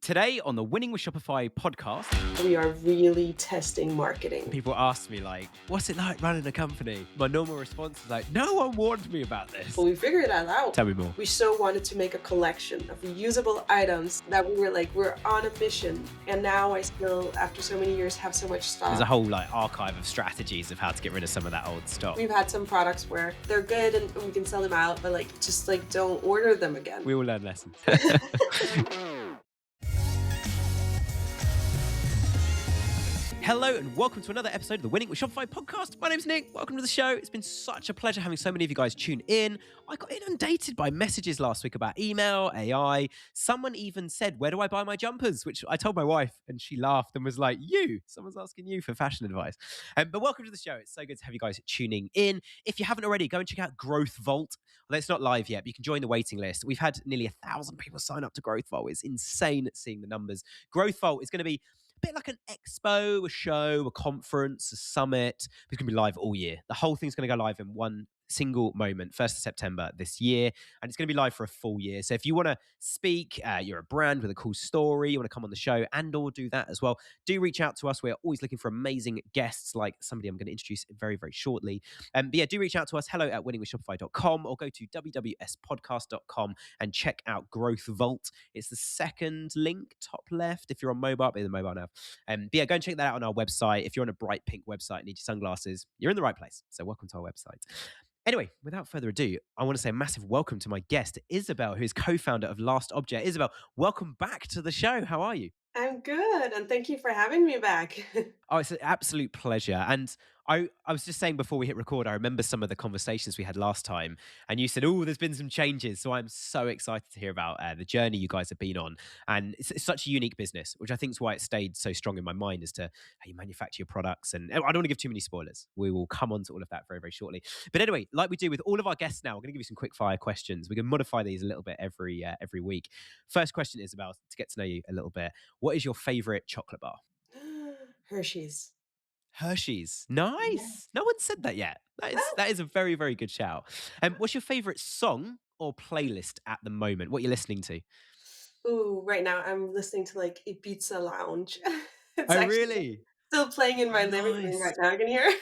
Today on the Winning with Shopify podcast, We are really testing marketing. people ask me what's it like running a company? My normal response is no one warned me about this. But we figured that out. Tell me more. We so wanted to make a collection of reusable items that we were like, we're on a mission. And now I still, after so many years, have so much There's a stock. whole archive of strategies of how to get rid of some of that old stock. We've had some products where they're good and we can sell them out, but just don't order them again. We all learn lessons. Hello and welcome to another episode of the Winning with Shopify podcast. My name's Nick. Welcome to the show. It's been such a pleasure having so many of you guys tune in. I got inundated by messages last week about email, AI. Someone even said, "Where do I buy my jumpers?" Which I told my wife and she laughed and was like, someone's asking you for fashion advice. But welcome to the show. It's so good to have you guys tuning in. If you haven't already, go and check out Growth Vault. Although it's not live yet, but you can join the waiting list. We've had nearly 1,000 people sign up to Growth Vault. It's insane seeing the numbers. Growth Vault is going to be a bit like an expo, a show, a conference, a summit. It's going to be live all year. The whole thing's going to go live in one single moment, 1st of September this year, and it's going to be live for a full year. So if you want to speak, you're a brand with a cool story, you want to come on the show and or do that as well, do reach out to us. We're always looking for amazing guests like somebody I'm going to introduce very, very shortly. But yeah, do reach out to us, hello@winningwithshopify.com, or go to wwspodcast.com and check out Growth Vault. It's the second link, top left, if you're on mobile, be the mobile now. But yeah, go and check that out on our website. If you're on a bright pink website and need your sunglasses, you're in the right place. So welcome to our website. Anyway, without further ado, I want to say a massive welcome to my guest, Isabel, who is co-founder of LastObject. Isabel, welcome back to the show. How are you? I'm good. And thank you for having me back. Oh, it's an absolute pleasure. And I was just saying before we hit record, I remember some of the conversations we had last time. And you said, there's been some changes. So I'm so excited to hear about the journey you guys have been on. And it's such a unique business, which I think is why it stayed so strong in my mind as to how you manufacture your products. And I don't want to give too many spoilers. We will come on to all of that very, very shortly. But anyway, like we do with all of our guests now, we're going to give you some quick fire questions. We can modify these a little bit every week. First question is about to get to know you a little bit. What is your favorite chocolate bar? Hershey's. Hershey's. Yeah. Nice. No one said that yet. That is a very, very good shout. What's your favorite song or playlist at the moment? What you're listening to? Ooh, right now I'm listening to Ibiza Lounge. It's Oh, actually really? still playing in my living room Nice. right now. I can hear.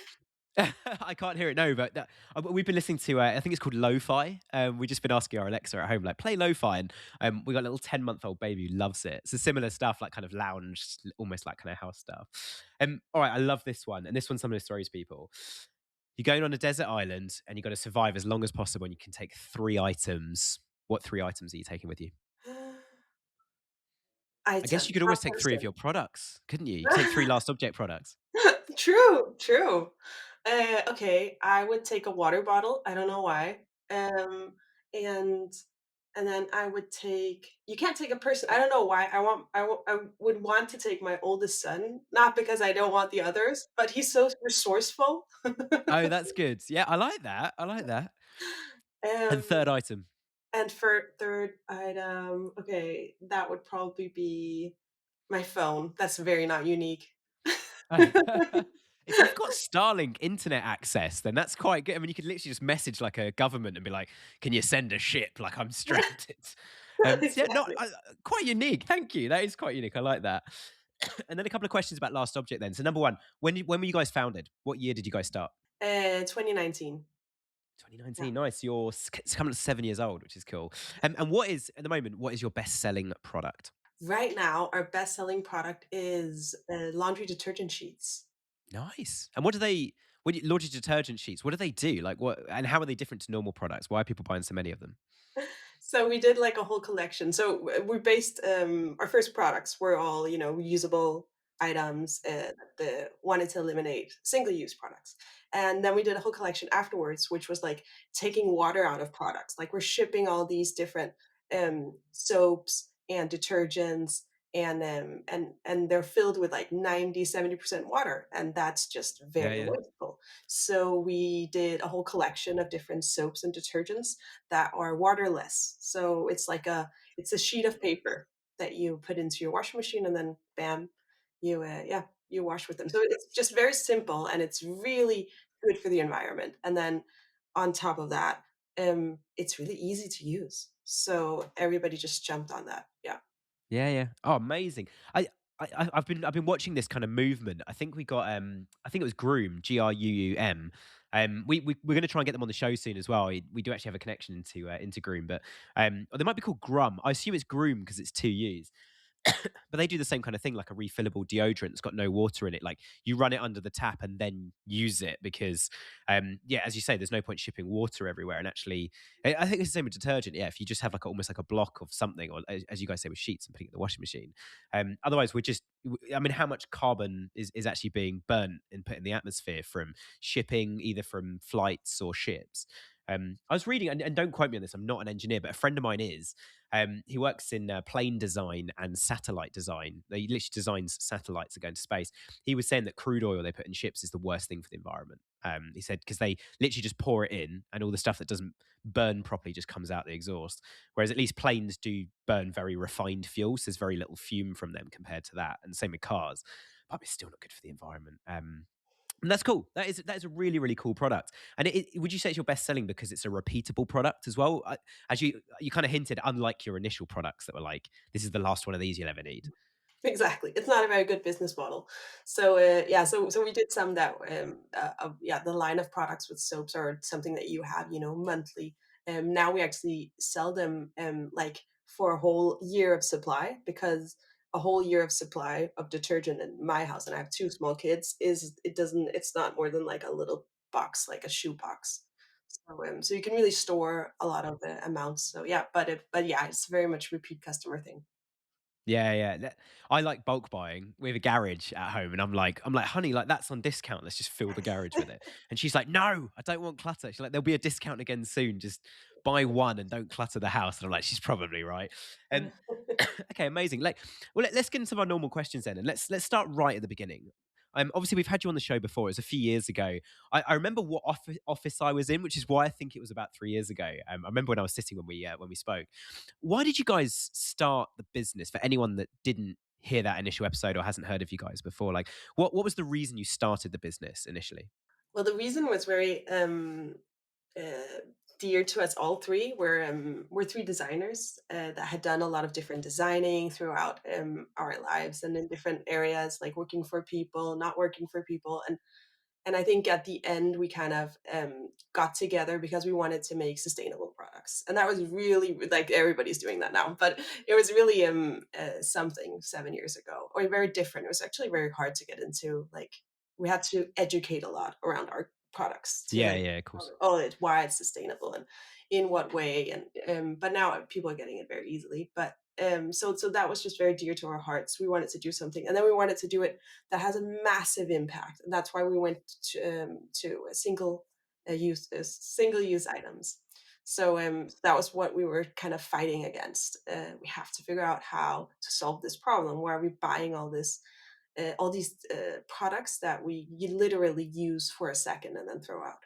I can't hear it, no, but we've been listening to, I think it's called Lo-Fi. We've just been asking our Alexa at home, play Lo-Fi, and we got a little 10-month-old baby who loves it. So similar stuff, kind of lounge, almost like kind of house stuff. All right, I love this one, and this one's some of the stories, people. You're going on a desert island, and you've got to survive as long as possible, and you can take 3 items. What 3 items are you taking with you? I guess you Item could per always take 3 of person. your products, couldn't you? You could take 3 LastObject products. True, true. Okay, I would take a water bottle. I don't know why. And then I would take. You can't take a person. I don't know why. I would want to take my oldest son, not because I don't want the others, but he's so resourceful. Oh, that's good. Yeah, I like that. I like that. And um, third item. and for third item, okay, that would probably be my phone. That's very not unique. If you've got Starlink internet access, then that's quite good. I mean, you could literally just message a government and be like, "Can you send a ship? I'm stranded." So yeah, Exactly. quite unique. Thank you. That is quite unique. I like that. And then a couple of questions about LastObject. Then, so number one, when were you guys founded? What year did you guys start? 2019. Yeah. 2019. Nice. It's coming up to 7 years old, which is cool. And what is at the moment? What is your best selling product? Right now, our best-selling product is laundry detergent sheets. Nice. And what do they? When you laundry detergent sheets, what do they do? What? And how are they different to normal products? Why are people buying so many of them? So we did a whole collection. So we based our first products were all reusable items that wanted to eliminate single-use products, and then we did a whole collection afterwards, which was taking water out of products. Like we're shipping all these different soaps and detergents. And they're filled with 90-70% water, and that's just Yeah, very yeah. wasteful. So we did a whole collection of different soaps and detergents that are waterless. So it's a sheet of paper that you put into your washing machine, and then bam, you wash with them. So it's just very simple, and it's really good for the environment. And then on top of that, it's really easy to use. So everybody just jumped on that. Yeah. Yeah, yeah. Oh, amazing. I've been watching this kind of movement. I think we got I think it was Groom, Gruum. We're going to try and get them on the show soon as well. We do actually have a connection into Groom, but or they might be called Grum. I assume it's Groom because it's two U's. But they do the same kind of thing, like a refillable deodorant that's got no water in it. Like you run it under the tap and then use it because, yeah, as you say, there's no point shipping water everywhere. And actually, I think it's the same with detergent. Yeah, if you just have like almost like a block of something, or as you guys say with sheets and putting it in the washing machine. Otherwise, we're just, I mean, how much carbon is actually being burnt and put in the atmosphere from shipping, either from flights or ships? I was reading, and don't quote me on this, I'm not an engineer, but a friend of mine is. He works in plane design and satellite design. He literally designs satellites that go into space. He was saying that crude oil they put in ships is the worst thing for the environment. He said because they literally just pour it in, and all the stuff that doesn't burn properly just comes out the exhaust. Whereas at least planes do burn very refined fuels. There's very little fume from them compared to that, and same with cars. But it's still not good for the environment. And that's cool. That is a really really cool product. And would you say it's your best selling because it's a repeatable product as well? As you kind of hinted, unlike your initial products that were like, this is the last one of these you'll ever need. Exactly. It's not a very good business model. So yeah, so we did some that yeah, the line of products with soaps are something that you have, monthly. Now we actually sell them like for a whole year of supply, because a whole year of supply of detergent in my house, and I have two small kids, it's not more than like a little box, like a shoe box. So you can really store a lot of amounts. So yeah, but yeah, it's very much repeat customer thing. Yeah, yeah. I like bulk buying. We have a garage at home, and I'm like, honey, like that's on discount. Let's just fill the garage with it. And she's like, no, I don't want clutter. She's like, there'll be a discount again soon. Just buy one and don't clutter the house. And I'm like, she's probably right. And okay, amazing. Like, well, let's get into our normal questions then, and let's start right at the beginning. Obviously, we've had you on the show before. It was a few years ago. I remember what office I was in, which is why I think it was about 3 years ago. I remember when I was sitting when we spoke. Why did you guys start the business? For anyone that didn't hear that initial episode or hasn't heard of you guys before, like, what was the reason you started the business initially? Well, the reason was very uh, dear to us all three. We're three designers that had done a lot of different designing throughout our lives and in different areas, like working for people, not working for people, and I think at the end we kind of got together because we wanted to make sustainable products, and that was really like everybody's doing that now, but it was really something 7 years ago, or very different. It was actually very hard to get into. Like we had to educate a lot around our products to Yeah, like, yeah, of course. oh, it's why it's sustainable and in what way, and but now people are getting it very easily. But so that was just very dear to our hearts. We wanted to do something, and then we wanted to do it that has a massive impact. And that's why we went to a single use items. So that was what we were kind of fighting against. We have to figure out how to solve this problem. Why are we buying all these products that we literally use for a second and then throw out?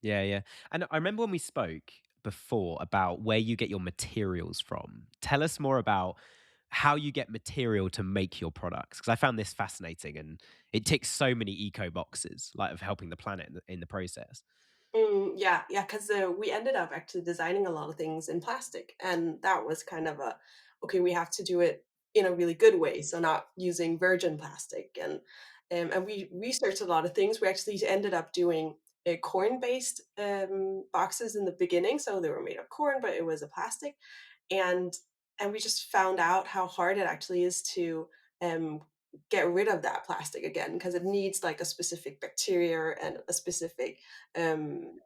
Yeah, yeah. And I remember when we spoke before about where you get your materials from. Tell us more about how you get material to make your products, because I found this fascinating and it ticks so many eco boxes, like of helping the planet in the process. Yeah, yeah, because we ended up actually designing a lot of things in plastic, and that was kind of a okay. We have to do it in a really good way, so not using virgin plastic, and we researched a lot of things. We actually ended up doing corn-based boxes in the beginning, so they were made of corn, but it was a plastic, and we just found out how hard it actually is to um, get rid of that plastic again, because it needs like a specific bacteria and a specific um,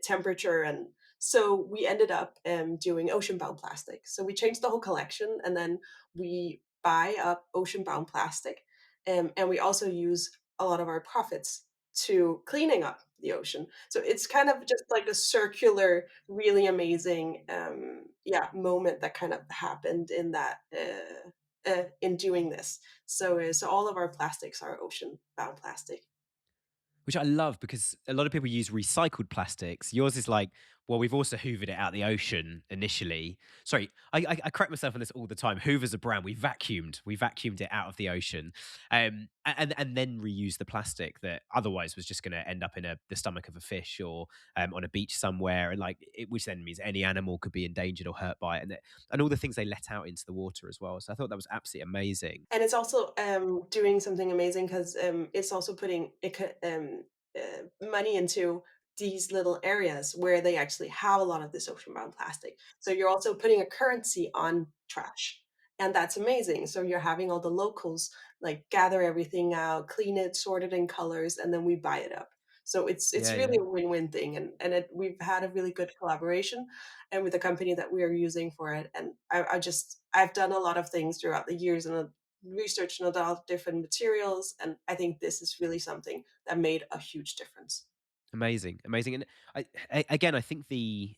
temperature. And so we ended up doing ocean bound plastic. So we changed the whole collection, and then we buy up ocean bound plastic, and we also use a lot of our profits to cleaning up the ocean. So it's kind of just like a circular, really amazing, yeah, moment that kind of happened in that in doing this. So all of our plastics are ocean bound plastic. Which I love because a lot of people use recycled plastics. Yours is like Well, we've also hoovered it out the ocean initially. Sorry, I correct myself on this all the time. Hoover's a brand. We vacuumed it out of the ocean, and then reused the plastic that otherwise was just going to end up in the stomach of a fish or on a beach somewhere, and which then means any animal could be endangered or hurt by it, and all the things they let out into the water as well. So I thought that was absolutely amazing. And it's also doing something amazing because it's also putting money into these little areas where they actually have a lot of this ocean bound plastic. So you're also putting a currency on trash. And that's amazing. So you're having all the locals like gather everything out, clean it, sort it in colors, and then we buy it up. So it's Yeah, really yeah. a win-win thing, we've had a really good collaboration, and with the company that we are using for it. And I've done a lot of things throughout the years, and researched a lot of different materials, and I think this is really something that made a huge difference. Amazing, amazing, and again, I think the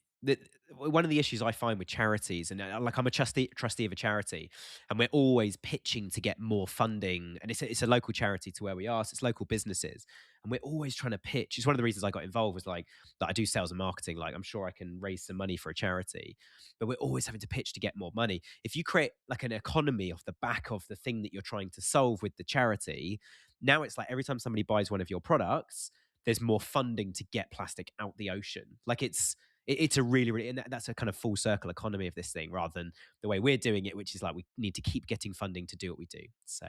one of the issues I find with charities, and I'm a trustee of a charity, and we're always pitching to get more funding, and it's a local charity to where we are, so it's local businesses, and we're always trying to pitch. It's one of the reasons I got involved was like that. I do sales and marketing. Like I'm sure I can raise some money for a charity, but we're always having to pitch to get more money. If you create like an economy off the back of the thing that you're trying to solve with the charity, now it's like every time somebody buys one of your products there's more funding to get plastic out the ocean. Like it's a really, and that's a kind of full circle economy of this thing rather than the way we're doing it, which is like we need to keep getting funding to do what we do. So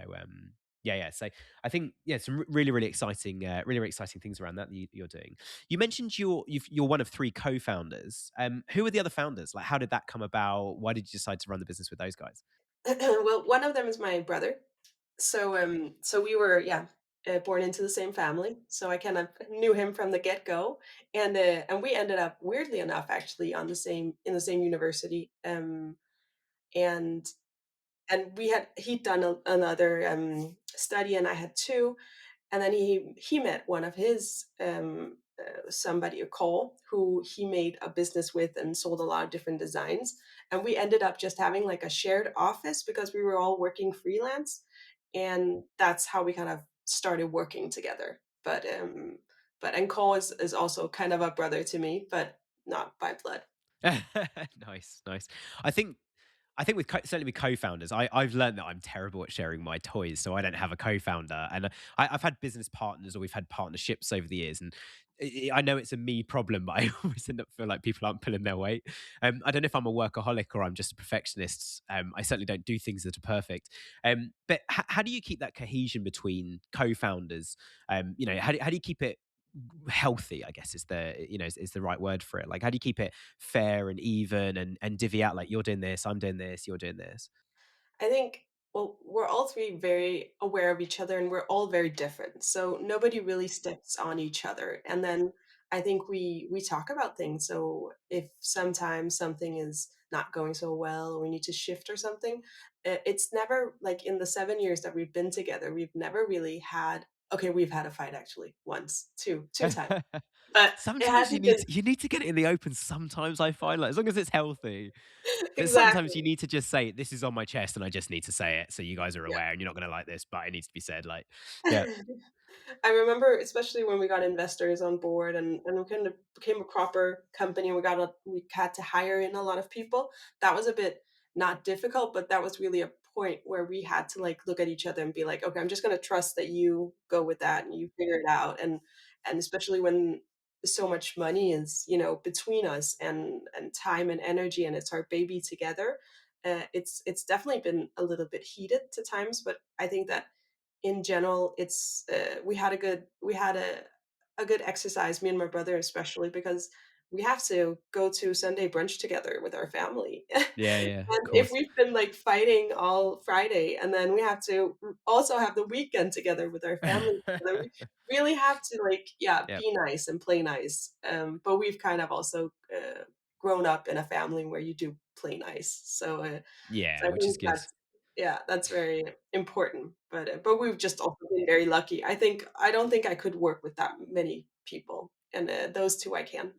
yeah, yeah. So I think some really, really exciting things around that you're doing. You mentioned you're one of three co-founders. Who are the other founders? Like, how did that come about? Why did you decide to run the business with those guys? Well, one of them is my brother. So we were, yeah, born into the same family. So I kind of knew him from the get go, and we ended up weirdly enough actually on the same in the same university. And we had he'd done another study, and I had too. And then he met one of his somebody, a Cole, who he made a business with and sold a lot of different designs. And we ended up just having like a shared office because we were all working freelance, and that's how we kind of started working together. But and Cole is also kind of a brother to me, but not by blood. Nice, nice. I think I think certainly with co-founders, I've learned that I'm terrible at sharing my toys, so I don't have a co-founder. And I've had business partners or we've had partnerships over the years, and I know it's a me problem, but I always end up feel like people aren't pulling their weight. I don't know if I'm a workaholic or I'm just a perfectionist. I certainly don't do things that are perfect. But how do you keep that cohesion between co-founders? How do you keep it healthy, I guess is the right word for it. Like how do you keep it fair and even and divvy out like you're doing this, I'm doing this, you're doing this? I think, well, we're all three very aware of each other, and we're all very different. So nobody really steps on each other. And then I think we talk about things. So if sometimes something is not going so well or we need to shift or something, it's never like in the 7 years that we've been together, we've never really had, okay, we've had a fight actually once, two times. But it Sometimes hasn't been you need to get it in the open sometimes I find like as long as it's healthy. But sometimes you exactly. need to just say this is on my chest and I just need to say it so you guys are Yeah. aware and you're not going to like this but it needs to be said like yeah. I remember, especially when we got investors on board, and we kind of became a proper company. We had to hire in a lot of people. That was a bit not difficult, but that was really a point where we had to like look at each other and be like, okay, I'm just going to trust that you go with that and you figure it out. And especially when so much money is between us, and time and energy, and it's our baby together. It's definitely been a little bit heated to times, but I think that in general, it's we had a good exercise, me and my brother especially, because we have to go to Sunday brunch together with our family. Yeah, yeah, of And if course. we've been like fighting all Friday, and then we have to also have the weekend together with our family, then we really have to like, yeah, Yeah. be nice and play nice. But we've kind of also grown up in a family where you do play nice. So Yeah, I which is think good. that's, yeah, that's very important. But we've just also been very lucky. I don't think I could work with that many people, and those two I can.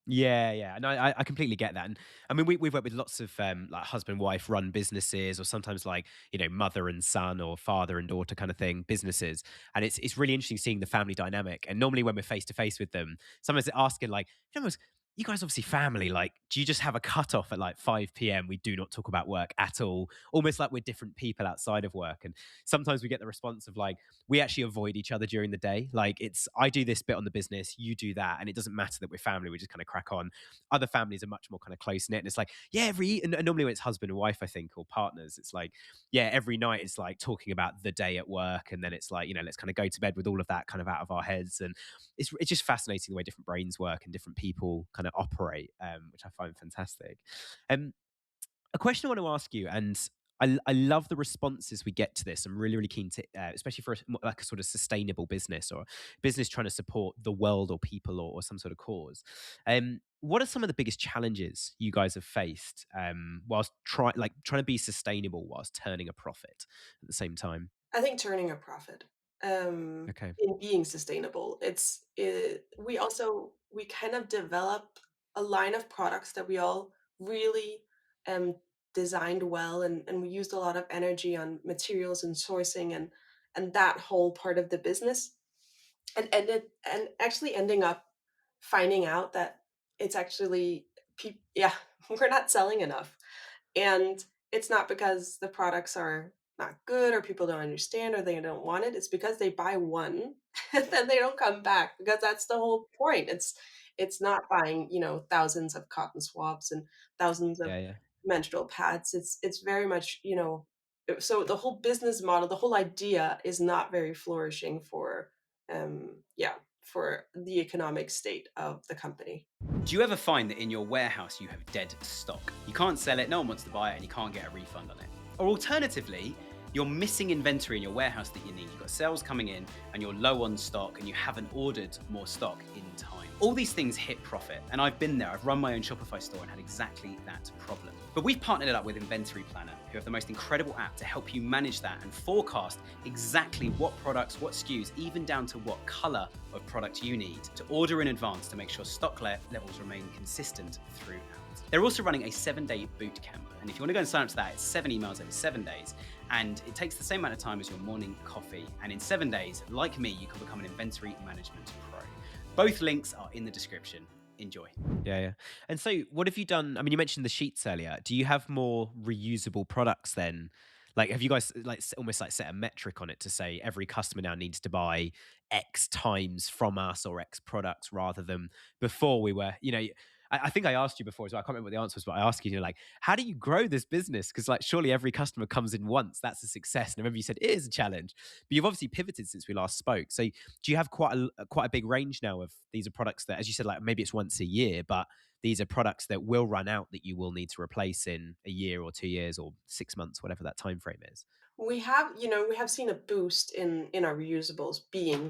Yeah, yeah, and I completely get that, and I mean we've worked with lots of like husband wife run businesses, or sometimes like mother and son or father and daughter kind of thing businesses, and it's really interesting seeing the family dynamic. And normally when we're face to face with them, sometimes they're asking like, you guys obviously family. Like, do you just have a cutoff at like 5 p.m.? We do not talk about work at all, almost like we're different people outside of work. And sometimes we get the response of like, we actually avoid each other during the day. Like, it's, I do this bit on the business, you do that. And it doesn't matter that we're family, we just kind of crack on. Other families are much more kind of close knit. And it's like, yeah, and normally when it's husband and wife, I think, or partners, it's like, yeah, every night it's like talking about the day at work. And then it's like, let's kind of go to bed with all of that kind of out of our heads. And it's just fascinating the way different brains work and different people kind of operate, which I find fantastic. Um, a question I want to ask you, and I love the responses we get to this. I'm really, really keen to, especially for like a sort of sustainable business or business trying to support the world or people or some sort of cause. What are some of the biggest challenges you guys have faced whilst trying to be sustainable whilst turning a profit at the same time? I think turning a profit, Okay. in being sustainable, we kind of develop a line of products that we all really, um, designed well, and we used a lot of energy on materials and sourcing and that whole part of the business, and actually ending up finding out that it's actually yeah, we're not selling enough. And it's not because the products are not good or people don't understand or they don't want it. It's because they buy one and then they don't come back because that's the whole point. It's not buying, thousands of cotton swabs and thousands of Yeah, yeah. menstrual pads. It's very much, so the whole business model, the whole idea is not very flourishing for yeah, for the economic state of the company. Do you ever find that in your warehouse you have dead stock? You can't sell it, no one wants to buy it, and you can't get a refund on it. Or alternatively, you're missing inventory in your warehouse that you need. You've got sales coming in and you're low on stock and you haven't ordered more stock in time. All these things hit profit, and I've been there. I've run my own Shopify store and had exactly that problem. But we've partnered it up with Inventory Planner, who have the most incredible app to help you manage that and forecast exactly what products, what SKUs, even down to what color of product you need to order in advance to make sure stock levels remain consistent throughout. They're also running a 7-day boot camp. And if you want to go and sign up to that, it's 7 emails over 7 days. And it takes the same amount of time as your morning coffee. And in 7 days, like me, you can become an inventory management pro. Both links are in the description. Enjoy. Yeah, yeah. And so, what have you done? I mean, you mentioned the sheets earlier. Do you have more reusable products then? Like, have you guys almost like set a metric on it to say every customer now needs to buy X times from us or X products rather than before we were, I think I asked you before as well. I can't remember what the answer was, but I asked you, like, how do you grow this business? Because like, surely every customer comes in once. That's a success. And I remember you said it is a challenge, but you've obviously pivoted since we last spoke. So do you have quite a big range now of these are products that, as you said, like maybe it's once a year, but these are products that will run out that you will need to replace in a year or 2 years or 6 months, whatever that time frame is? We have seen a boost in our reusables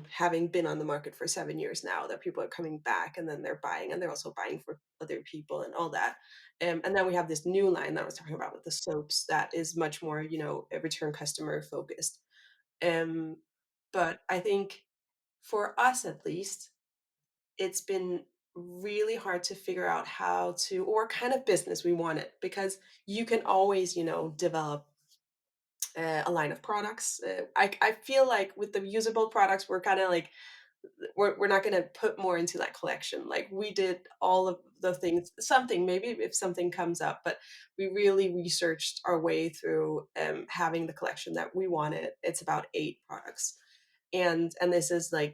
having been on the market for 7 years now, that people are coming back and then they're buying, and they're also buying for other people and all that. And then we have this new line that I was talking about with the soaps that is much more, a return customer focused. Um, but I think for us at least, it's been really hard to figure out how to, or what kind of business we want it, because you can always, develop a line of products. I feel like with the usable products, we're kind of like, we're not going to put more into that collection. Like we did all of the things, something maybe if something comes up, but we really researched our way through having the collection that we wanted. It's about 8 products, and this is the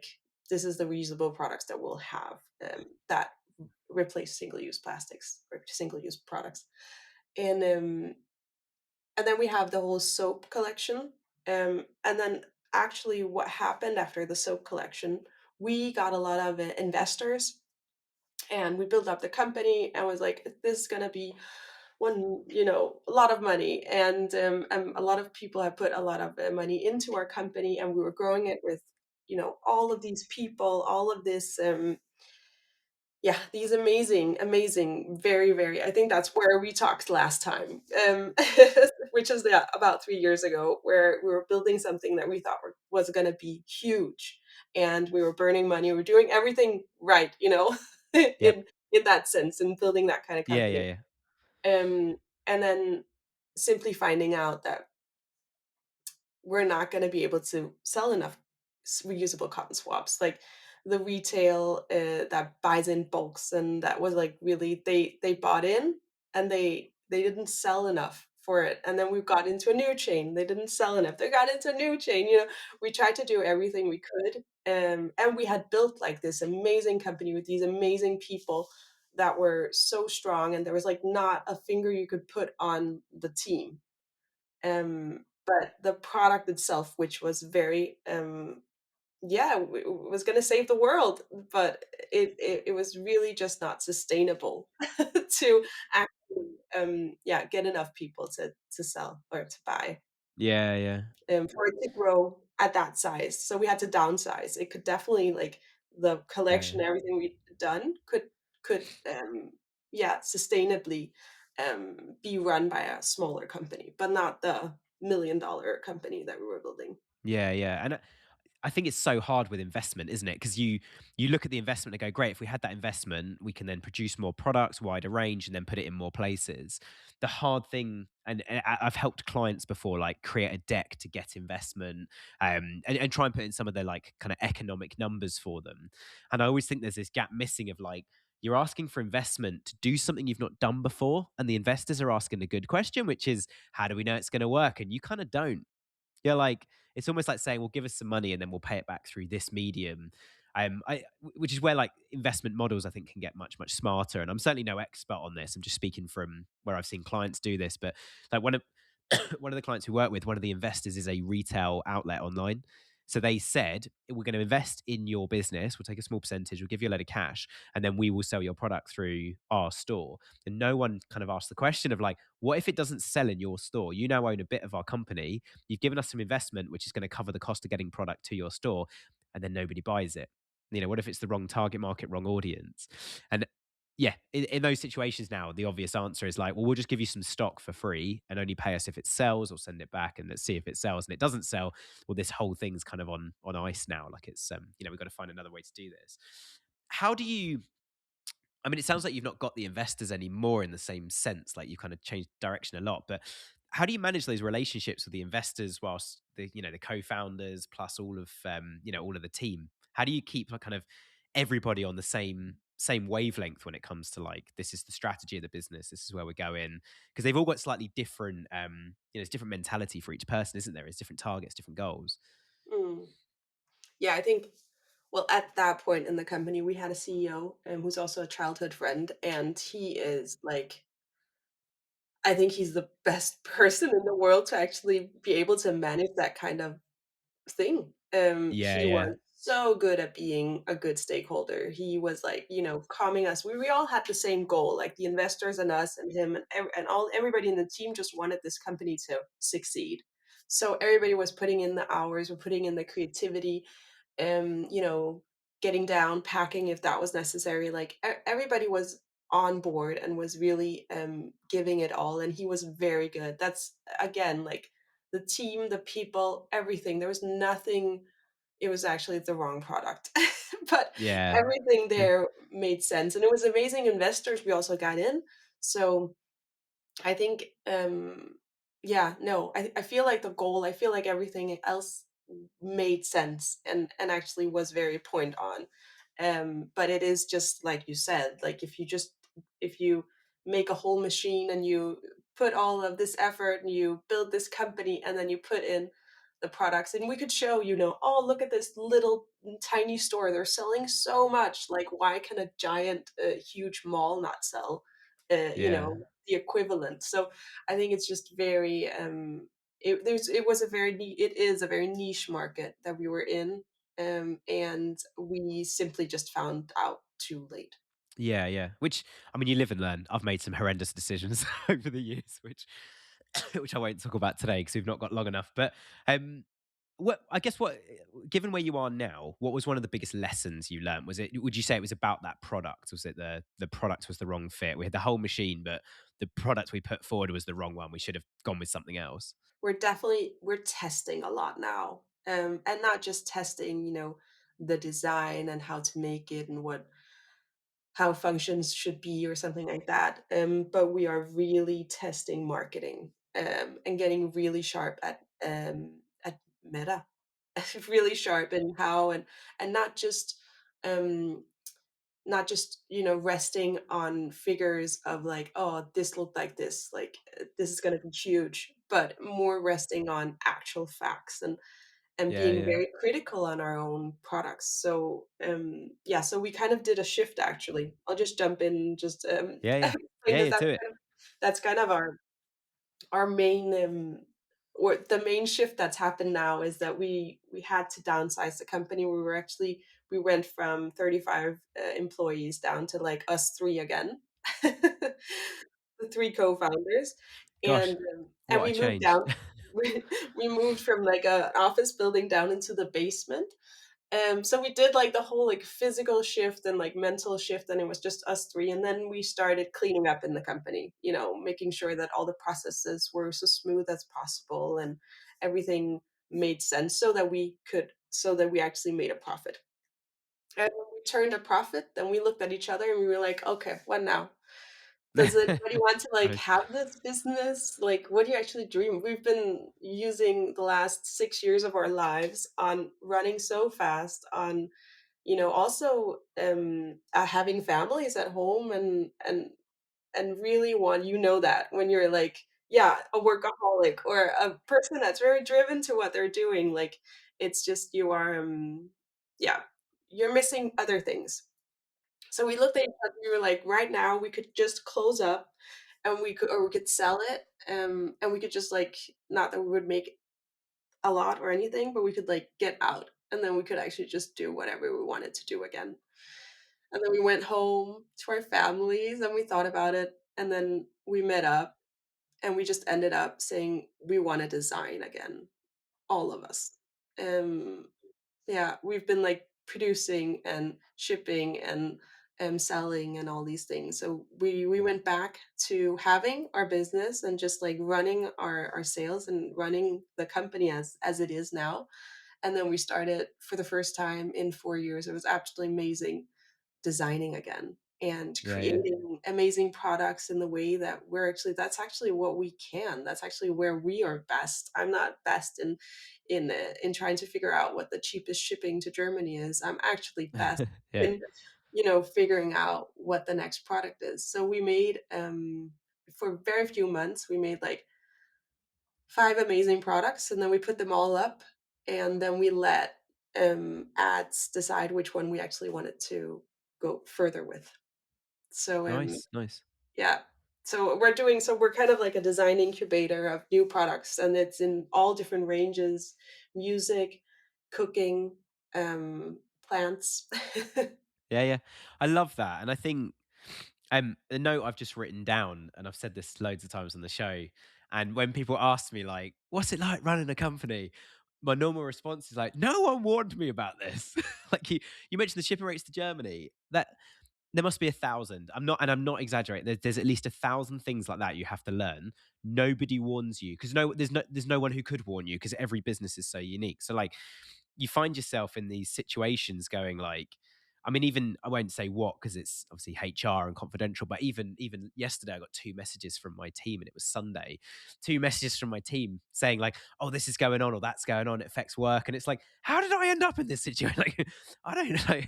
reusable products that we'll have, that replace single-use plastics or single-use products, and and then we have the whole soap collection. And then actually, what happened after the soap collection, we got a lot of investors, and we built up the company and was like, this is gonna be a lot of money, and a lot of people have put a lot of money into our company, and we were growing it with all of these people, all of this. Yeah, these amazing, very, very, I think that's where we talked last time, which is, yeah, about 3 years ago, where we were building something that we thought was gonna be huge, and we were burning money, we were doing everything right, Yep. in that sense, in building that kind of Yeah, yeah, company. yeah. Um, and then simply finding out that we're not gonna be able to sell enough reusable cotton swabs. Like, the retail that buys in bulks, and that was like really they bought in and they didn't sell enough for it, and then we got into a new chain. They didn't sell enough. They got into a new chain. We tried to do everything we could, and we had built like this amazing company with these amazing people that were so strong, and there was like not a finger you could put on the team. But the product itself, which was very yeah, was going to save the world, but it was really just not sustainable to actually yeah, get enough people to sell or to buy, Yeah, yeah, for it to grow at that size. So we had to downsize. It could definitely like the yeah, collection, yeah. everything we'd done could yeah, sustainably be run by a smaller company, but not the $1 million company that we were building. Yeah, yeah. And I think it's so hard with investment, isn't it? Because you look at the investment and go, great, if we had that investment, we can then produce more products, wider range, and then put it in more places. The hard thing, and I've helped clients before, like create a deck to get investment, and try and put in some of their like kind of economic numbers for them. And I always think there's this gap missing of like, you're asking for investment to do something you've not done before, and the investors are asking a good question, which is, how do we know it's going to work? And you kind of don't. Yeah, like it's almost like saying, "Well, give us some money and then we'll pay it back through this medium." Which is where like investment models I think can get much smarter. And I'm certainly no expert on this. I'm just speaking from where I've seen clients do this. But like one of one of the clients we work with, one of the investors is a retail outlet online. So they said, we're going to invest in your business. We'll take a small percentage. We'll give you a load of cash, and then we will sell your product through our store. And no one kind of asked the question of like, what if it doesn't sell in your store? You now own a bit of our company. You've given us some investment, which is going to cover the cost of getting product to your store, and then nobody buys it. What if it's the wrong target market, wrong audience? And yeah, in those situations now, the obvious answer is like, well, we'll just give you some stock for free and only pay us if it sells, or send it back and let's see if it sells. And it doesn't sell, well, this whole thing's kind of on ice now. Like it's we've got to find another way to do this. How do you I mean, it sounds like you've not got the investors anymore in the same sense, like you kind of changed direction a lot, but how do you manage those relationships with the investors whilst the co-founders plus all of all of the team? How do you keep like kind of everybody on the same wavelength when it comes to like, this is the strategy of the business, this is where we're going? Because they've all got slightly different it's different mentality for each person, isn't there? It's different targets, different goals. Mm. Yeah, I think, well, at that point in the company, we had a CEO, who's also a childhood friend, and he is like, I think he's the best person in the world to actually be able to manage that kind of thing. Yeah, He yeah. was so good at being a good stakeholder. He was like, calming us. We all had the same goal, like the investors and us and him and all everybody in the team just wanted this company to succeed. So everybody was putting in the hours, we're putting in the creativity, um, you know, getting down, packing if that was necessary. Like everybody was on board and was really giving it all. And he was very good. That's again like the team, the people, everything. There was nothing. It was actually the wrong product, but Yeah. everything Yeah. there made sense, and it was amazing investors we also got in. So I think, yeah, no, I feel like the goal, I feel like everything else made sense and actually was very point on. But it is just like you said, like if you make a whole machine and you put all of this effort and you build this company and then you put in the products and we could show, oh, look at this little tiny store. They're selling so much. Like, why can a giant, huge mall not sell? Yeah. The equivalent. So I think it's just very it was a it is a very niche market that we were in, and we simply just found out too late. Yeah, yeah. Which, I mean, you live and learn. I've made some horrendous decisions over the years, which which I won't talk about today because we've not got long enough. But what I guess what given where you are now, what was one of the biggest lessons you learned? Was it, would you say it was about that product? Was it the product was the wrong fit? We had the whole machine, but the product we put forward was the wrong one. We should have gone with something else. We're testing a lot now, and not just testing, the design and how to make it and what how functions should be or something like that. But we are really testing marketing, and getting really sharp at meta, really sharp in how and not just um not just, resting on figures of like, oh, this looked like this, like this is going to be huge, but more resting on actual facts and Yeah, being yeah. very critical on our own products. So yeah, so we kind of did a shift actually. I'll just jump in and just Yeah, yeah. explain Yeah, this. yeah, do it. That's kind of our main or the main shift that's happened now is that we had to downsize the company. We went from 35 employees down to like us three again. The three co-founders, Gosh, and what a we moved change. down. We moved from like a office building down into the basement. So we did like the whole like physical shift and like mental shift, and it was just us three. And then we started cleaning up in the company, making sure that all the processes were so smooth as possible and everything made sense so that we actually made a profit. And when we turned a profit, then we looked at each other and we were like, okay, what now? Does anybody want to like Nice. have this business? Like, what do you actually dream? We've been using the last 6 years of our lives on running so fast, on also having families at home and really want that when you're like, yeah, a workaholic or a person that's very driven to what they're doing, like it's just you are yeah, you're missing other things. So we looked at each other, we were like, right now we could just close up and we could sell it, and we could just like, not that we would make a lot or anything, but we could like get out and then we could actually just do whatever we wanted to do again. And then we went home to our families and we thought about it, and then we met up and we just ended up saying we want to design again, all of us. Um, yeah, we've been like producing and shipping and selling and all these things. So we went back to having our business and just like running our sales and running the company as it is now. And then we started for the first time in 4 years. It was absolutely amazing designing again and Yeah, yeah. creating amazing products in the way that that's actually what we can. That's actually where we are best. I'm not best in trying to figure out what the cheapest shipping to Germany is. I'm actually best Yeah. in figuring out what the next product is. So we made for very few months we made like 5 amazing products, and then we put them all up, and then we let, ads decide which one we actually wanted to go further with. So, Nice, nice. yeah. So we're kind of like a design incubator of new products, and it's in all different ranges: music, cooking, plants. Yeah, yeah. I love that. And I think the note I've just written down, and I've said this loads of times on the show, and when people ask me like, what's it like running a company? My normal response is like, no one warned me about this. Like you mentioned the shipping rates to Germany. That there must be 1,000. I'm not exaggerating. There's at least 1,000 things like that you have to learn. Nobody warns you because there's no one who could warn you because every business is so unique. So like you find yourself in these situations going like, I mean, even I won't say what because it's obviously HR and confidential, but even yesterday I got two messages from my team and it was Sunday. Two messages from my team saying like, "Oh, this is going on or that's going on. It affects work." And it's like, how did I end up in this situation? Like, I don't know.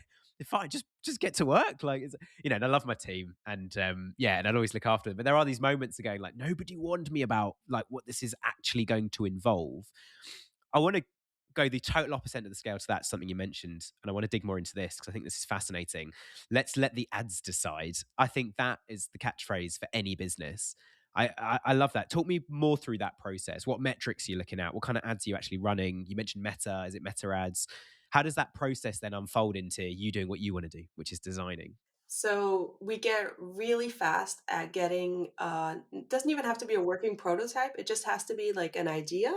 Fine, just get to work. Like, and I love my team, and yeah, and I'll always look after them. But there are these moments of going like, nobody warned me about like what this is actually going to involve. I want to go the total opposite end of the scale to that, something you mentioned, and I want to dig more into this because I think this is fascinating. Let's let the ads decide. I think that is the catchphrase for any business. I love that. Talk me more through that process. What metrics are you looking at? What kind of ads are you actually running? You mentioned Meta. Is it Meta ads? How does that process then unfold into you doing what you want to do, which is designing? So we get really fast at getting it doesn't even have to be a working prototype. It just has to be like an idea,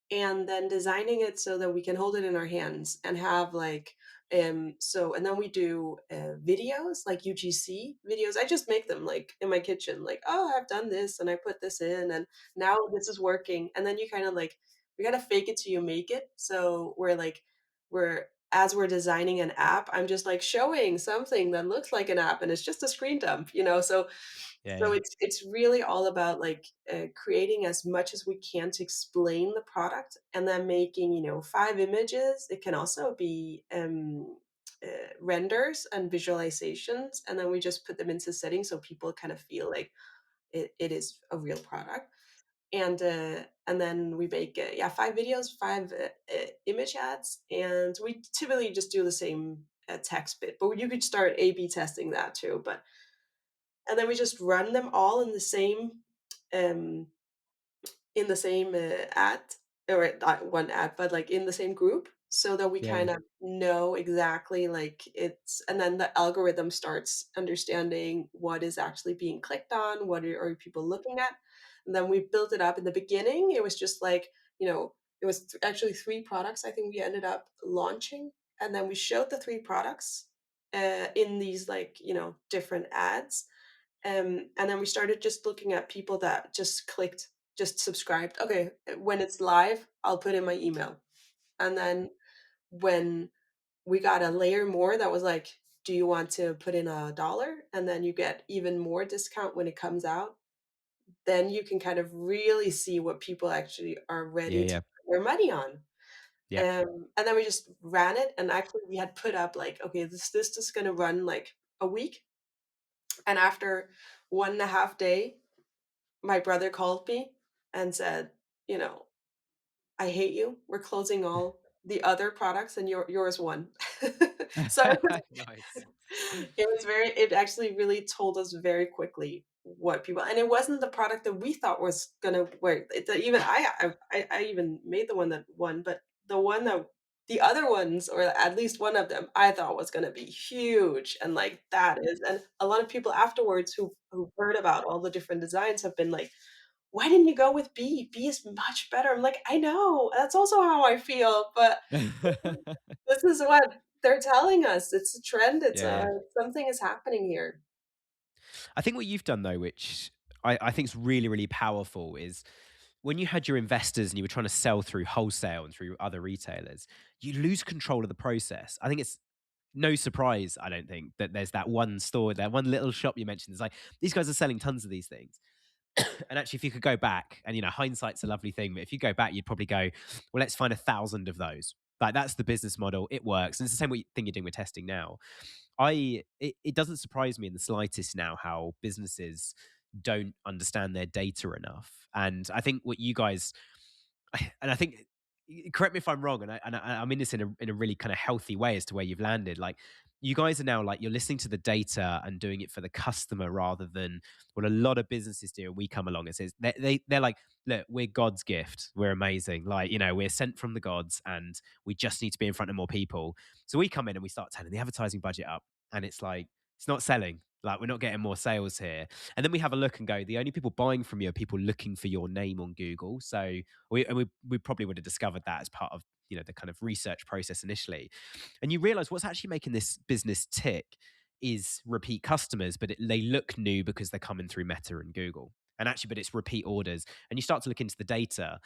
and then designing it so that we can hold it in our hands and have like and then we do videos, like UGC videos. I just make them like in my kitchen, like, oh, I've done this and I put this in and now this is working. And then you kind of like, we gotta fake it till you make it. So we're like, we're as we're designing an app, I'm just like showing something that looks like an app and it's just a screen dump. Yeah, So yeah. it's really all about like creating as much as we can to explain the product, and then making 5 images. It can also be renders and visualizations, and then we just put them into settings so people kind of feel like it is a real product. And then we make 5 videos, 5 image ads, and we typically just do the same text bit, but you could start A/B testing that too. But and then we just run them all um, in the same ad, or not one ad, but like in the same group, so that we Yeah, yeah. kind of know exactly like it's, and then the algorithm starts understanding what is actually being clicked on, what are people looking at. And then we built it up. In the beginning, it was just like, it was actually 3 products I think we ended up launching. And then we showed the 3 products in these like, different ads. And then we started just looking at people that just clicked, just subscribed. Okay, when it's live, I'll put in my email. And then when we got a layer more that was like, do you want to put in $1? And then you get even more discount when it comes out. Then you can kind of really see what people actually are Yeah, ready to yeah. put their money on. Yeah. And then we just ran it. And actually, we had put up like, okay, this is going to run like a week. And after 1.5 day, my brother called me and said, you know, I hate you. We're closing all the other products and yours won. So Nice. it actually really told us very quickly what people, and it wasn't the product that we thought was gonna work. Even I even made the one that won, but the one that the other ones, or at least one of them, I thought was gonna be huge. And like that is, and a lot of people afterwards who heard about all the different designs have been like, why didn't you go with B? B is much better. I'm like, I know. That's also how I feel. But this is what they're telling us. It's a trend. It's Yeah, yeah. something is happening here. I think what you've done though, which I think is really, really powerful, is when you had your investors and you were trying to sell through wholesale and through other retailers, you lose control of the process. I think it's no surprise, I don't think, that there's that one store, that one little shop you mentioned. It's like, these guys are selling tons of these things. And actually, if you could go back, and hindsight's a lovely thing, but if you go back, you'd probably go, well, let's find 1,000 of those. Like, that's the business model. It works. And it's the same thing you're doing with testing now. It doesn't surprise me in the slightest now how businesses don't understand their data enough. And I think what you guys, and I think, correct me if I'm wrong, and I mean this in a really kind of healthy way as to where you've landed. Like, you guys are now like, you're listening to the data and doing it for the customer rather than what a lot of businesses do. And we come along and says they're like, look, we're God's gift. We're amazing. Like, we're sent from the gods, and we just need to be in front of more people. So we come in and we start turning the advertising budget up, and it's like, it's not selling. Like, we're not getting more sales here. And then we have a look and go, the only people buying from you are people looking for your name on Google. So we probably would have discovered that as part of the kind of research process initially. And you realize what's actually making this business tick is repeat customers, but they look new because they're coming through Meta and Google. And actually, but it's repeat orders. And you start to look into the data.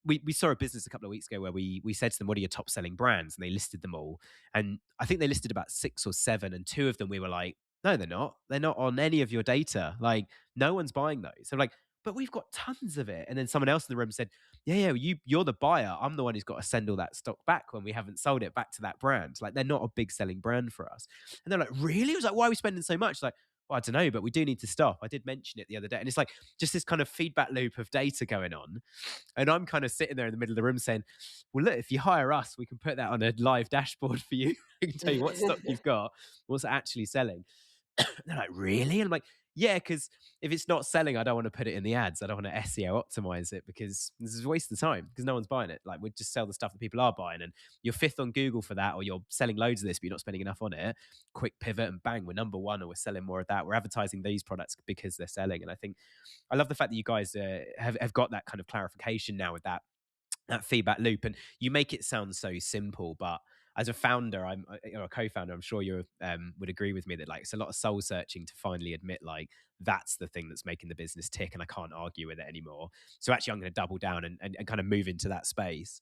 We saw a business a couple of weeks ago where we said to them, what are your top selling brands? And they listed them all. And I think they listed about 6 or 7. And 2 of them, we were like, no, they're not. They're not on any of your data. Like, no one's buying those. So like, but we've got tons of it. And then someone else in the room said, yeah, you're the buyer. I'm the one who's got to send all that stock back when we haven't sold it back to that brand. Like, they're not a big selling brand for us. And they're like, really? I was like, why are we spending so much? Like, well, I don't know, but we do need to stop. I did mention it the other day. And it's like just this kind of feedback loop of data going on. And I'm kind of sitting there in the middle of the room saying, well, look, if you hire us, we can put that on a live dashboard for you. We can tell you what stock you've got, what's actually selling. They're like, really? And I'm like, yeah, because if it's not selling, I don't want to put it in the ads. I don't want to SEO optimize it because this is a waste of time because no one's buying it. Like, we just sell the stuff that people are buying, and you're 5th on Google for that, or you're selling loads of this, but you're not spending enough on it. Quick pivot and bang, we're number 1, or we're selling more of that. We're advertising these products because they're selling. And I think I love the fact that you guys have got that kind of clarification now with that feedback loop, and you make it sound so simple, but as a founder, or a co-founder, I'm sure you would agree with me that like it's a lot of soul searching to finally admit like that's the thing that's making the business tick, and I can't argue with it anymore. So actually, I'm going to double down and kind of move into that space.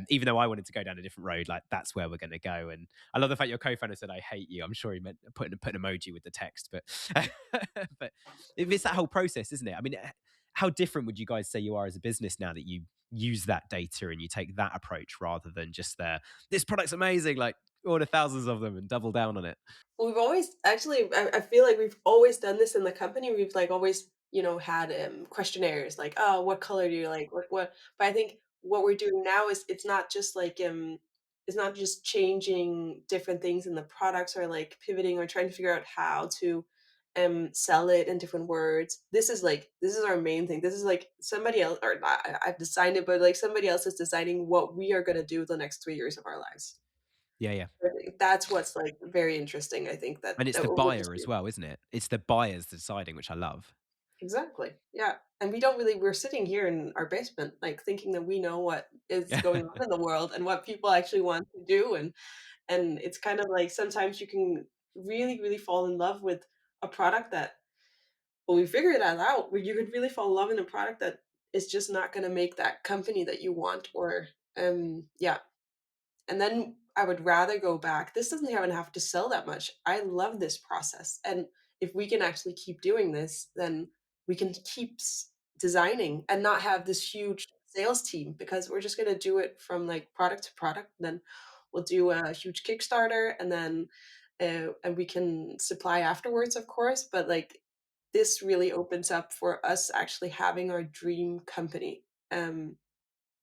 Even though I wanted to go down a different road, like that's where we're going to go. And I love the fact your co-founder said, "I hate you." I'm sure he meant put an emoji with the text, but but it's that whole process, isn't it? I mean, how different would you guys say you are as a business now that you use that data and you take that approach rather than just this product's amazing, like order thousands of them and double down on it. We've always actually, I feel like we've always done this in the company. We've like always, had questionnaires like, oh, what color do you like? What? But I think what we're doing now is it's not just changing different things in the products or like pivoting or trying to figure out how to sell it in different words. This is our main thing. This is like somebody else or not, I've designed it, but like somebody else is deciding what we are gonna do the next 3 years of our lives. Yeah, yeah. I think that's what's, like, very interesting, I think And it's that the we'll just buyer do. as well, isn't it? It's the buyers deciding, which I love. Exactly, yeah, and we're sitting here in our basement, like, thinking that we know what is going on in the world and what people actually want to do, and it's kind of like sometimes you can really, really fall in love with a product that well, we figured that out, where you could really fall in love in a product that is just not gonna make that company that you want or, yeah. And then I would rather go back. This doesn't even have to sell that much. I love this process. And if we can actually keep doing this, then we can keep designing and not have this huge sales team because we're just going to do it from like product to product. Then we'll do a huge Kickstarter and we can supply afterwards, of course. But like this really opens up for us actually having our dream company.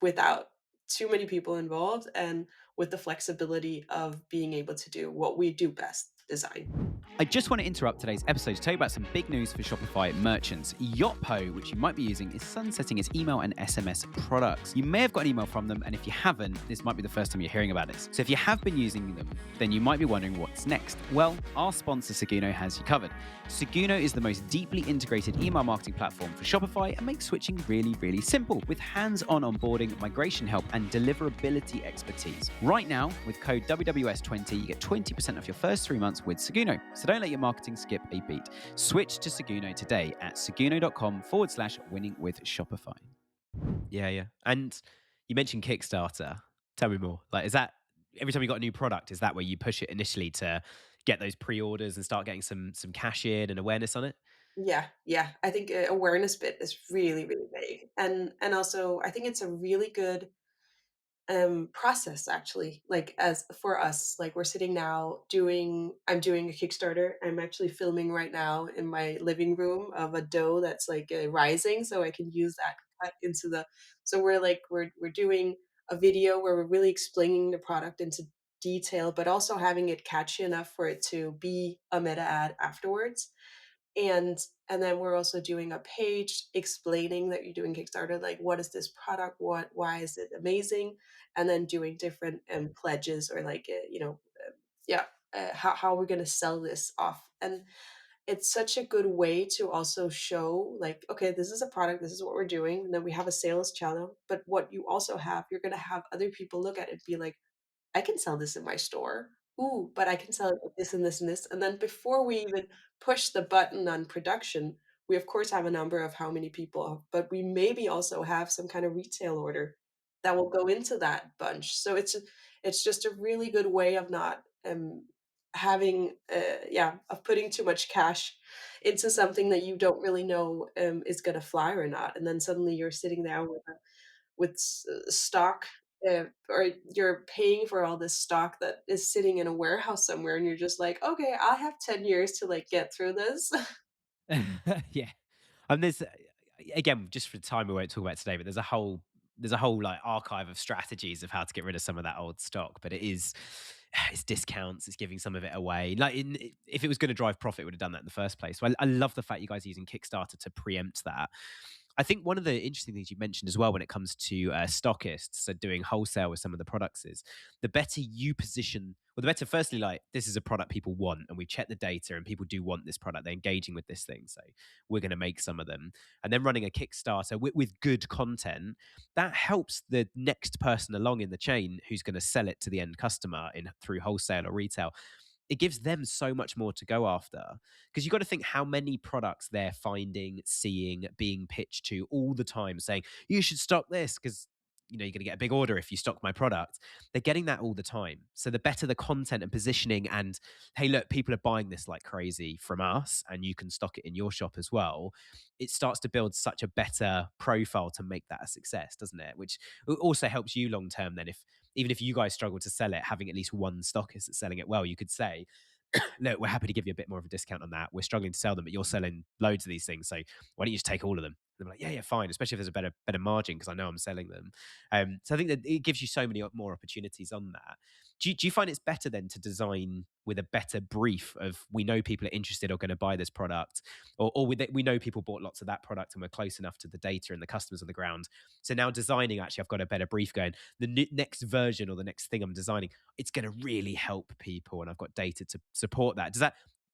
Without too many people involved and with the flexibility of being able to do what we do best, design. I just want to interrupt today's episode to tell you about some big news for Shopify merchants. Yotpo, which you might be using, is sunsetting its email and SMS products. You may have got an email from them, and if you haven't, this might be the first time you're hearing about this. So if you have been using them, then you might be wondering what's next. Well, our sponsor Seguno has you covered. Seguno is the most deeply integrated email marketing platform for Shopify and makes switching really, really simple with hands-on onboarding, migration help, and deliverability expertise. Right now, with code WWS20, you get 20% off your first 3 months with Seguno. So don't let your marketing skip a beat. Switch to Seguno today at seguno.com/winning with Shopify. Yeah, yeah. And you mentioned Kickstarter. Tell me more. Like, is that every time you got a new product, is that where you push it initially to get those pre-orders and start getting some cash in and awareness on it? Yeah, yeah. I think awareness bit is really, really big, and also I think it's a really good process actually like as for us like we're sitting now doing I'm doing a Kickstarter. I'm actually filming right now in my living room of a dough that's like rising so I can use that cut into the so we're doing a video where we're really explaining the product into detail but also having it catchy enough for it to be a meta ad afterwards and and then we're also doing a page explaining that you're doing Kickstarter, like what is this product, why is it amazing, and then doing different pledges or like yeah, how we're gonna sell this off, and it's such a good way to also show like okay, this is a product, this is what we're doing, and then we have a sales channel, but what you also have, you're gonna have other people look at it and be like I can sell this in my store. Ooh, but I can sell it with this and this and this. And then before we even push the button on production, we of course have a number of how many people, but we maybe also have some kind of retail order that will go into that bunch. So it's just a really good way of not having yeah of putting too much cash into something that you don't really know is going to fly or not, and then suddenly you're sitting there with stock or you're paying for all this stock that is sitting in a warehouse somewhere and you're just like okay I have 10 years to like get through this. Yeah. And there's again, just for time we won't talk about today, but there's a whole like archive of strategies of how to get rid of some of that old stock. But it's discounts, it's giving some of it away. Like if it was going to drive profit, it would have done that in the first place. So I love the fact you guys are using Kickstarter to preempt that. I think one of the interesting things you mentioned as well when it comes to stockists, so doing wholesale with some of the products, is the better you position, well, the better, firstly, like this is a product people want, and we've checked the data, and people do want this product. They're engaging with this thing, so we're going to make some of them. And then running a Kickstarter with good content that helps the next person along in the chain who's going to sell it to the end customer in through wholesale or retail. It gives them so much more to go after because you've got to think how many products they're finding, seeing, being pitched to all the time saying, you should stock this because you're going to get a big order if you stock my product. They're getting that all the time. So the better the content and positioning, and hey, look, people are buying this like crazy from us, and you can stock it in your shop as well. It starts to build such a better profile to make that a success, doesn't it? Which also helps you long term. Then, if even if you guys struggle to sell it, having at least one stockist that's selling it well, you could say, look, we're happy to give you a bit more of a discount on that. We're struggling to sell them, but you're selling loads of these things. So why don't you just take all of them? And they're like, yeah, fine. Especially if there's a better margin because I know I'm selling them. So I think that it gives you so many more opportunities on that. Do you find it's better then to design with a better brief of, we know people are interested or going to buy this product, or we know people bought lots of that product and we're close enough to the data and the customers on the ground. So now designing, actually, I've got a better brief going. The next version or the next thing I'm designing, it's going to really help people, and I've got data to support that.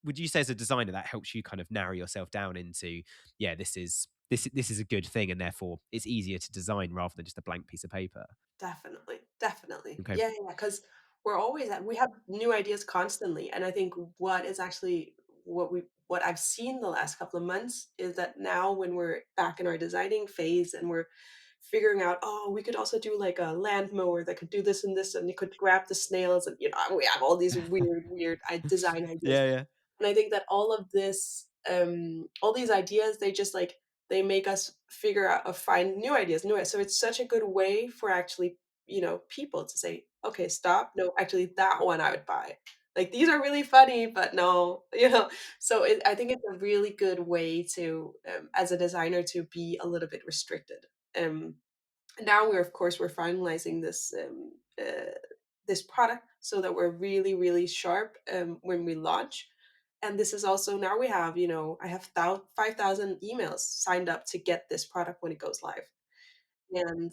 Would you say as a designer that helps you kind of narrow yourself down into, yeah, this is a good thing, and therefore it's easier to design rather than just a blank piece of paper? Definitely, definitely. Okay. Yeah, yeah, because we have new ideas constantly, and I think what is actually what I've seen the last couple of months is that now when we're back in our designing phase and we're figuring out, oh, we could also do like a land mower that could do this and this, and you could grab the snails, and we have all these weird design ideas. Yeah, yeah. And I think that all of this, all these ideas, they just like they make us figure out or find new ideas, new ideas. So it's such a good way for actually, people to say, okay, stop. No, actually, that one I would buy. Like these are really funny, but no, So I think it's a really good way to, as a designer, to be a little bit restricted. Um, Now we're, of course, we're finalizing this product so that we're really really sharp when we launch. And this is also, now we have, I have 5,000 emails signed up to get this product when it goes live. And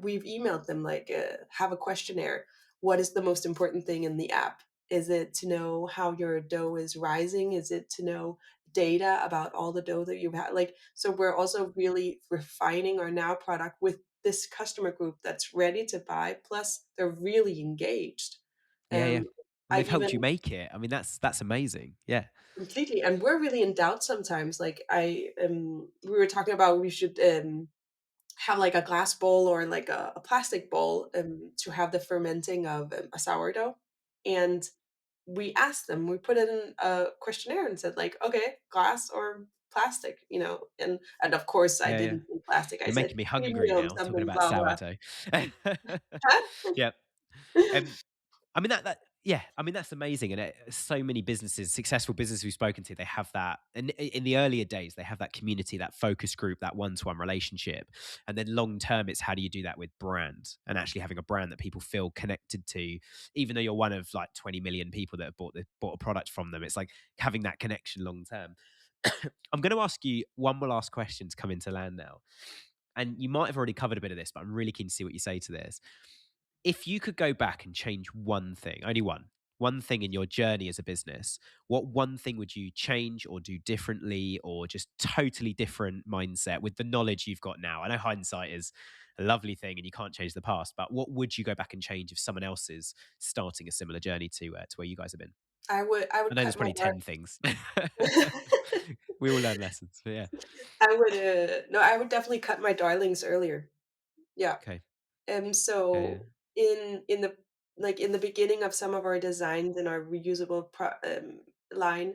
we've emailed them like, have a questionnaire. What is the most important thing in the app? Is it to know how your dough is rising? Is it to know data about all the dough that you've had? Like, so we're also really refining our now product with this customer group that's ready to buy. Plus, they're really engaged. Yeah, yeah. Um, And I they've helped you even make it. I mean, that's amazing. Yeah. completely, and we're really in doubt sometimes. Like we were talking about we should have like a glass bowl or like a plastic bowl to have the fermenting of a sourdough. And we asked them, we put it in a questionnaire and said like, okay, glass or plastic, and of course I Yeah, yeah. didn't say plastic. I You're said making me hungry premium now talking something, about blah blah. sourdough. Huh? Yeah. Um, I mean that yeah, I mean that's amazing, and so many businesses, successful businesses we've spoken to, they have that. And in the earlier days, they have that community, that focus group, that one-to-one relationship, and then long term, it's how do you do that with brand and actually having a brand that people feel connected to, even though you're one of like 20 million people that have bought a product from them. It's like having that connection long term. I'm going to ask you one more last question to come into land now, and you might have already covered a bit of this, but I'm really keen to see what you say to this. If you could go back and change one thing, only one thing in your journey as a business, what one thing would you change or do differently, or just totally different mindset with the knowledge you've got now? I know hindsight is a lovely thing and you can't change the past, but what would you go back and change if someone else is starting a similar journey to where you guys have been? I I would know cut there's my probably dark 10 things. We all learn lessons, but yeah. I would no, I would definitely cut my darlings earlier. Yeah. Okay. Yeah, yeah. So in the like in the beginning of some of our designs in our reusable line,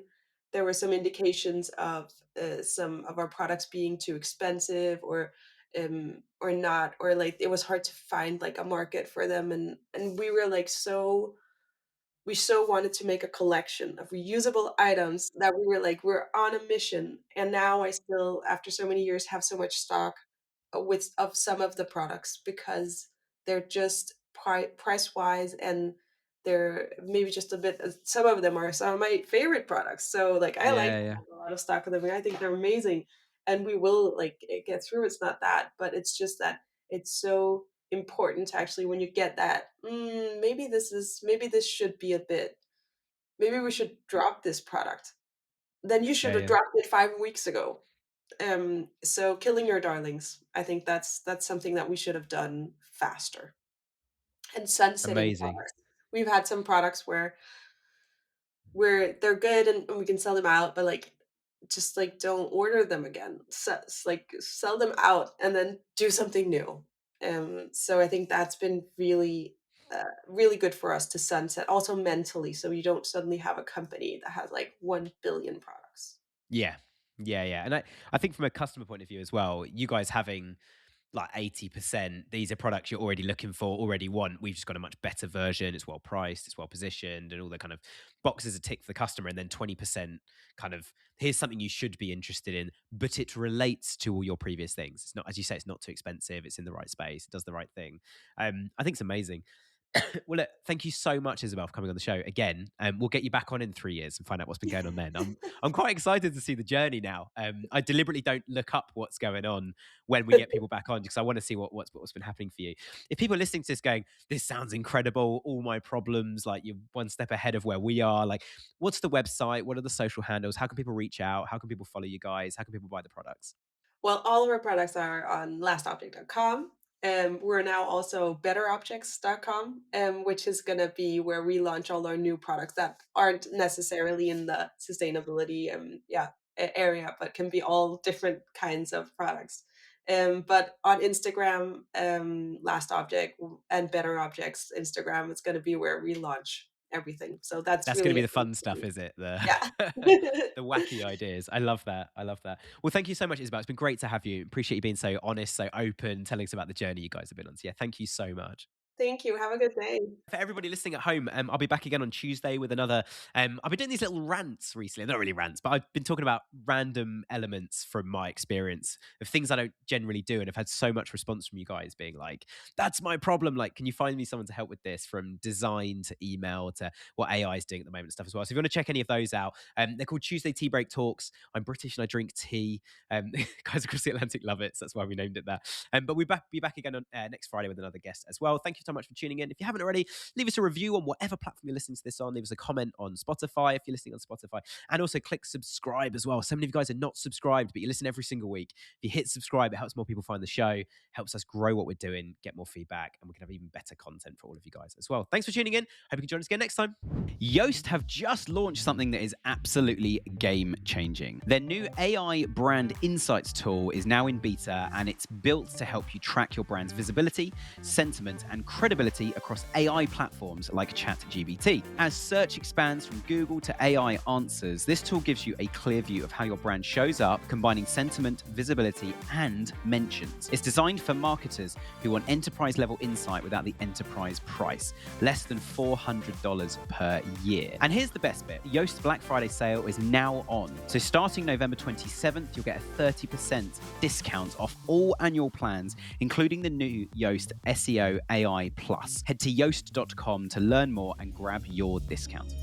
there were some indications of some of our products being too expensive or not, or like it was hard to find like a market for them, and we were like we so wanted to make a collection of reusable items that we were like, we're on a mission. And now I still, after so many years, have so much stock with of some of the products because they're just price wise, and they're maybe just a bit. Some of them are some of my favorite products. So like I like Yeah, yeah. a lot of stock of them. And I think they're amazing, and we will like get through. It's not that, but it's just that it's so important to actually when you get that maybe this should be a bit, maybe we should drop this product, then you should Yeah, have yeah. dropped it 5 weeks ago. So killing your darlings, I think that's something that we should have done faster. And sunsetting Amazing. products. We've had some products where they're good and we can sell them out, but like just like don't order them again. Like sell them out and then do something new. So I think that's been really good for us to sunset, also mentally, so you don't suddenly have a company that has like 1 billion products. Yeah. Yeah, yeah. And I think from a customer point of view as well, you guys having like 80%, these are products you're already looking for, already want. We've just got a much better version. It's well priced, it's well positioned, and all the kind of boxes are ticked for the customer. And then 20% kind of, here's something you should be interested in, but it relates to all your previous things. It's not, as you say, it's not too expensive. It's in the right space. It does the right thing. I think it's amazing. Well, look, thank you so much, Isabel, for coming on the show again. We'll get you back on in 3 years and find out what's been going on then. I'm quite excited to see the journey now. I deliberately don't look up what's going on when we get people back on because I want to see what's been happening for you. If people are listening to this going, this sounds incredible, all my problems, like you're one step ahead of where we are. Like, what's the website? What are the social handles? How can people reach out? How can people follow you guys? How can people buy the products? Well, all of our products are on lastobject.com. We're now also betterobjects.com, which is going to be where we launch all our new products that aren't necessarily in the sustainability area, but can be all different kinds of products. But on Instagram, Last Object and Better Objects Instagram, it's going to be where we launch everything. So that's That's going to really be the fun stuff, is it? yeah. The wacky ideas. I love that. I love that. Well, thank you so much, Isabel. It's been great to have you. Appreciate you being so honest, so open, telling us about the journey you guys have been on. So yeah, thank you so much. Thank you. Have a good day. For everybody listening at home, I'll be back again on Tuesday with another. I've been doing these little rants recently. They're not really rants, but I've been talking about random elements from my experience of things I don't generally do. And I've had so much response from you guys being like, that's my problem. Like, can you find me someone to help with this, from design to email to what AI is doing at the moment and stuff as well. So if you want to check any of those out, they're called Tuesday Tea Break Talks. I'm British and I drink tea. Guys across the Atlantic love it. So that's why we named it that. But we'll be back again on next Friday with another guest as well. Thank you so much for tuning in. If you haven't already, leave us a review on whatever platform you're listening to this on. Leave us a comment on Spotify if you're listening on Spotify. And also click subscribe as well. So many of you guys are not subscribed, but you listen every single week. If you hit subscribe, it helps more people find the show, helps us grow what we're doing, get more feedback, and we can have even better content for all of you guys as well. Thanks for tuning in. Hope you can join us again next time. Yoast have just launched something that is absolutely game-changing. Their new AI brand insights tool is now in beta, and it's built to help you track your brand's visibility, sentiment, and credibility across AI platforms like ChatGPT. As search expands from Google to AI answers, this tool gives you a clear view of how your brand shows up, combining sentiment, visibility, and mentions. It's designed for marketers who want enterprise-level insight without the enterprise price, less than $400 per year. And here's the best bit. Yoast's Black Friday sale is now on. So starting November 27th, you'll get a 30% discount off all annual plans, including the new Yoast SEO AI Plus. Head to yoast.com to learn more and grab your discount.